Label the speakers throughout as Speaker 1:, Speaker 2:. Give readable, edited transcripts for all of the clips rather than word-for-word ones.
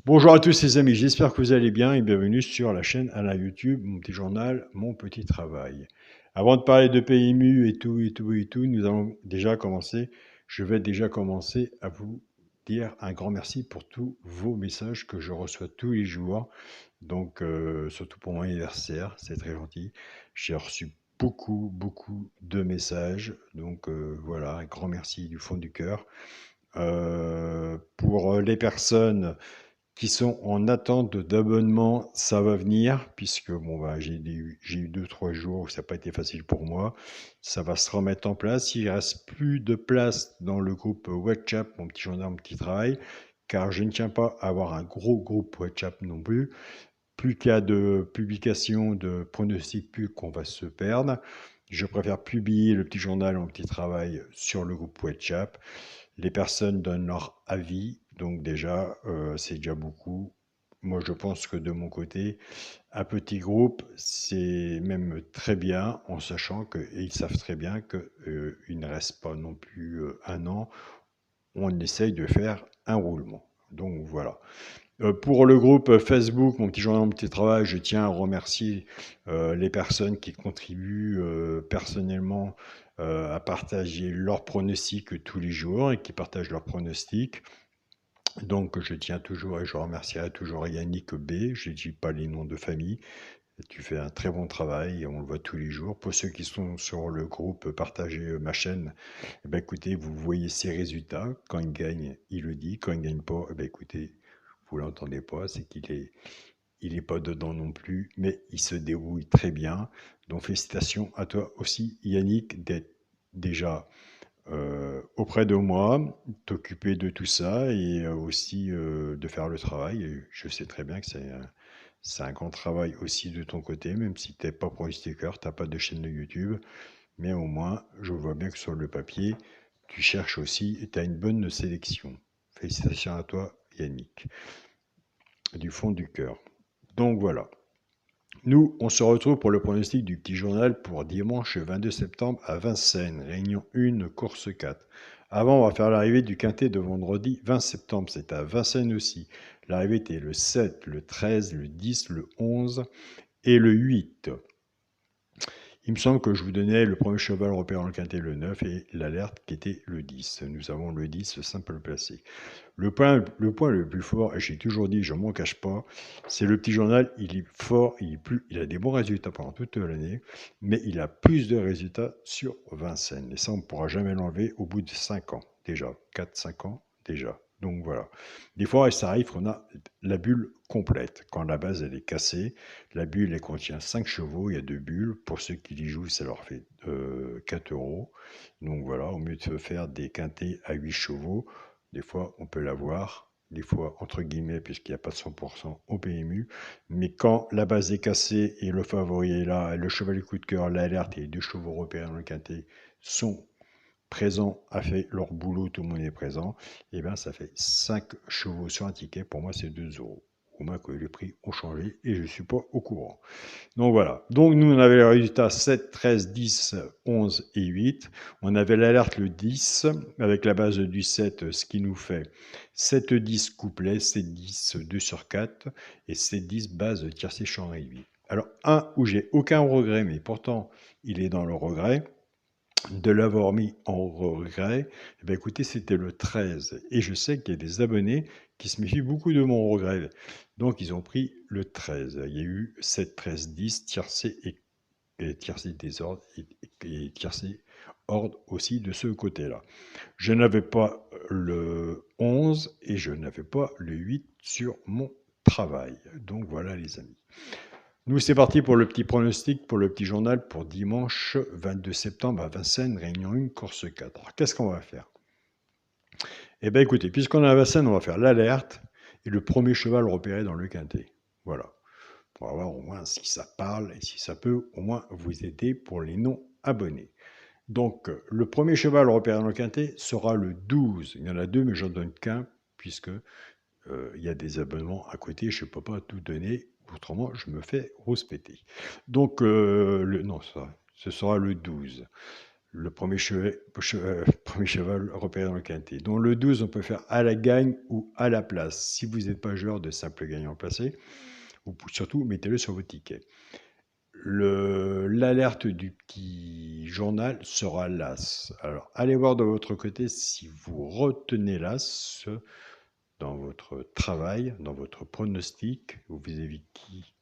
Speaker 1: Bonjour à tous les amis, j'espère que vous allez bien et bienvenue sur la chaîne Alain YouTube, mon petit journal, mon petit travail. Avant de parler de PMU et tout, nous allons déjà commencer. Je vais déjà commencer à vous dire un grand merci pour tous vos messages que je reçois tous les jours. Donc, surtout pour mon anniversaire, c'est très gentil. J'ai reçu beaucoup de messages. Donc, voilà, un grand merci du fond du cœur. Pour les personnes qui sont en attente d'abonnement, ça va venir, puisque bon, bah, j'ai eu 2 3 jours où ça n'a pas été facile pour moi. Ça va se remettre en place. Il ne reste plus de place dans le groupe WhatsApp, mon petit journal, mon petit travail, car je ne tiens pas à avoir un gros groupe WhatsApp non plus. Plus qu'il y a de publications, de pronostics plus qu'on va se perdre. Je préfère publier le petit journal, mon petit travail sur le groupe WhatsApp. Les personnes donnent leur avis, donc déjà, c'est déjà beaucoup. Moi, je pense que de mon côté, un petit groupe, c'est même très bien, en sachant qu'ils savent très bien qu'il ne reste pas non plus un an. On essaye de faire un roulement. Donc voilà. Pour le groupe Facebook, mon petit journal, mon petit travail, je tiens à remercier les personnes qui contribuent personnellement à partager leurs pronostics tous les jours et qui partagent leurs pronostics. Donc je tiens toujours et je remercierai toujours Yannick B. Je ne dis pas les noms de famille. Tu fais un très bon travail et on le voit tous les jours. Pour ceux qui sont sur le groupe Partagez ma chaîne, eh ben, écoutez, vous voyez ses résultats. Quand il gagne, il le dit. Quand il ne gagne pas, eh ben, écoutez, vous l'entendez pas, c'est qu'il est pas dedans non plus, mais il se débrouille très bien. Donc félicitations à toi aussi, Yannick, d'être déjà auprès de moi, t'occuper de tout ça et aussi de faire le travail. Et je sais très bien que c'est un grand travail aussi de ton côté, même si tu n'es pas pro sticker, tu n'as pas de chaîne de YouTube, mais au moins, je vois bien que sur le papier, tu cherches aussi et tu as une bonne sélection. Félicitations à toi, Yannick, du fond du cœur. Donc voilà. Nous, on se retrouve pour le pronostic du petit journal pour dimanche 22 septembre à Vincennes, réunion 1, course 4. Avant, on va faire l'arrivée du quintet de vendredi 20 septembre, c'est à Vincennes aussi. L'arrivée était le 7, le 13, le 10, le 11 et le 8. Il me semble que je vous donnais le premier cheval européen dans le quintet le 9 et l'alerte qui était le 10. Nous avons le 10 simple placé. Le point le plus fort, et j'ai toujours dit, je ne m'en cache pas, c'est le petit journal. Il est fort, il a des bons résultats pendant toute l'année, mais il a plus de résultats sur Vincennes. Et ça, on ne pourra jamais l'enlever au bout de 5 ans, déjà, 4 5 ans, déjà. Donc voilà. Des fois, ça arrive qu'on a la bulle complète. Quand la base elle est cassée, la bulle elle contient 5 chevaux, il y a 2 bulles. Pour ceux qui y jouent, ça leur fait 4 euros. Donc voilà, au mieux de faire des quintés à 8 chevaux, des fois, on peut l'avoir, des fois, entre guillemets, puisqu'il n'y a pas de 100% au PMU. Mais quand la base est cassée et le favori est là, le cheval coup de cœur, l'alerte et les 2 chevaux européens dans le quintet sont présents, a fait leur boulot, tout le monde est présent, et bien ça fait 5 chevaux sur un ticket. Pour moi, c'est 2 euros. Au moins que les prix ont changé et je ne suis pas au courant. Donc voilà. Donc nous, on avait les résultats 7, 13, 10, 11 et 8. On avait l'alerte le 10 avec la base du 7, ce qui nous fait 7, 10 couplet, 7, 10, 2 sur 4 et 7, 10 base tiercé champ réduit. Alors un où j'ai aucun regret, mais pourtant il est dans le regret, de l'avoir mis en regret, eh bien, écoutez, c'était le 13. Et je sais qu'il y a des abonnés qui se méfient beaucoup de mon regret. Donc, ils ont pris le 13. Il y a eu 7, 13, 10, tiercé et tiercé désordre et tiercé ordre aussi de ce côté-là. Je n'avais pas le 11 et je n'avais pas le 8 sur mon travail. Donc, voilà, les amis. Nous, c'est parti pour le petit pronostic, pour le petit journal pour dimanche 22 septembre à Vincennes, réunion 1, course 4. Alors, qu'est-ce qu'on va faire? Eh bien, écoutez, puisqu'on est à Vincennes, on va faire l'alerte et le premier cheval repéré dans le quintet. Voilà. Pour voir au moins si ça parle et si ça peut au moins vous aider pour les non-abonnés. Donc, le premier cheval repéré dans le quintet sera le 12. Il y en a 2, mais j'en donne qu'un, puisque il y a des abonnements à côté, je ne peux pas tout donner, autrement je me fais rouspéter. Donc, non, ça, ce sera le 12. le premier cheval repéré dans le quintet. Donc le 12, on peut faire à la gagne ou à la place. Si vous n'êtes pas joueur de simple gagnant placé, ou surtout mettez-le sur vos tickets. L'alerte du petit journal sera l'As. Alors allez voir de votre côté si vous retenez l'As dans votre travail, dans votre pronostic, ou vis-à-vis de qui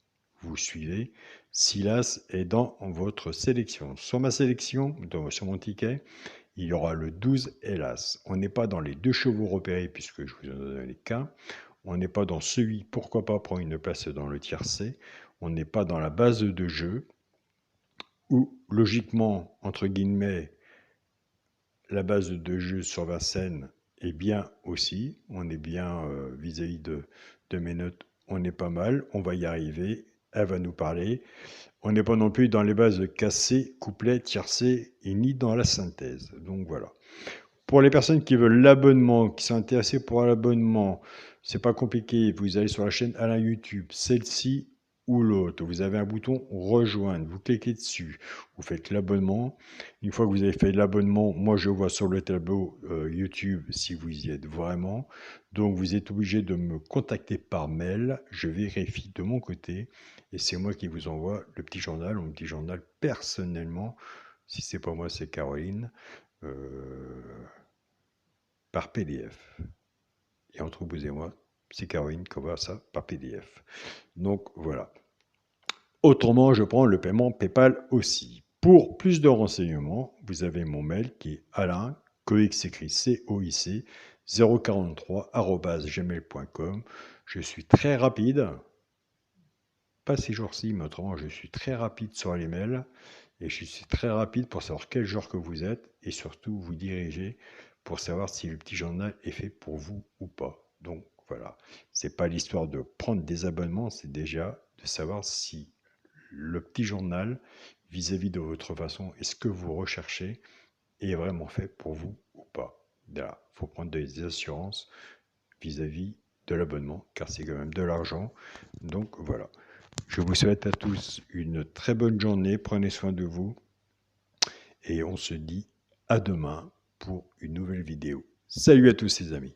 Speaker 1: vous suivez, si l'As est dans votre sélection. Sur ma sélection, sur mon ticket, il y aura le 12 et l'As. On n'est pas dans les 2 chevaux repérés, puisque je vous en donne les cas. On n'est pas dans celui, pourquoi pas prendre une place dans le tiercé. On n'est pas dans la base de jeu, où logiquement, entre guillemets, la base de jeu sur Vincennes est bien aussi. On est bien vis-à-vis de mes notes. On est pas mal. On va y arriver. Elle va nous parler. On n'est pas non plus dans les bases cassées, couplets, tiercés et ni dans la synthèse. Donc voilà. Pour les personnes qui veulent l'abonnement, qui sont intéressées pour l'abonnement, c'est pas compliqué. Vous allez sur la chaîne Alain YouTube, celle-ci ou l'autre. Vous avez un bouton rejoindre. Vous cliquez dessus. Vous faites l'abonnement. Une fois que vous avez fait l'abonnement, moi je vois sur le tableau YouTube si vous y êtes vraiment. Donc vous êtes obligé de me contacter par mail. Je vérifie de mon côté et c'est moi qui vous envoie le petit journal ou le petit journal personnellement. Si c'est pas moi, c'est Caroline. Par PDF. Et entre vous et moi, c'est Caroline qui envoie ça par PDF. Donc voilà. Autrement, je prends le paiement PayPal aussi. Pour plus de renseignements, vous avez mon mail qui est alain, cox écrit COIC, 043@gmail.com. Je suis très rapide. Pas ces jours-ci, mais autrement, je suis très rapide sur les mails. Et je suis très rapide pour savoir quel genre que vous êtes et surtout vous diriger pour savoir si le petit journal est fait pour vous ou pas. Donc voilà, c'est pas l'histoire de prendre des abonnements, c'est déjà de savoir si le petit journal vis-à-vis de votre façon et ce que vous recherchez est vraiment fait pour vous ou pas. Il faut prendre des assurances vis-à-vis de l'abonnement car c'est quand même de l'argent. Donc voilà. Je vous souhaite à tous une très bonne journée, prenez soin de vous et on se dit à demain pour une nouvelle vidéo. Salut à tous les amis.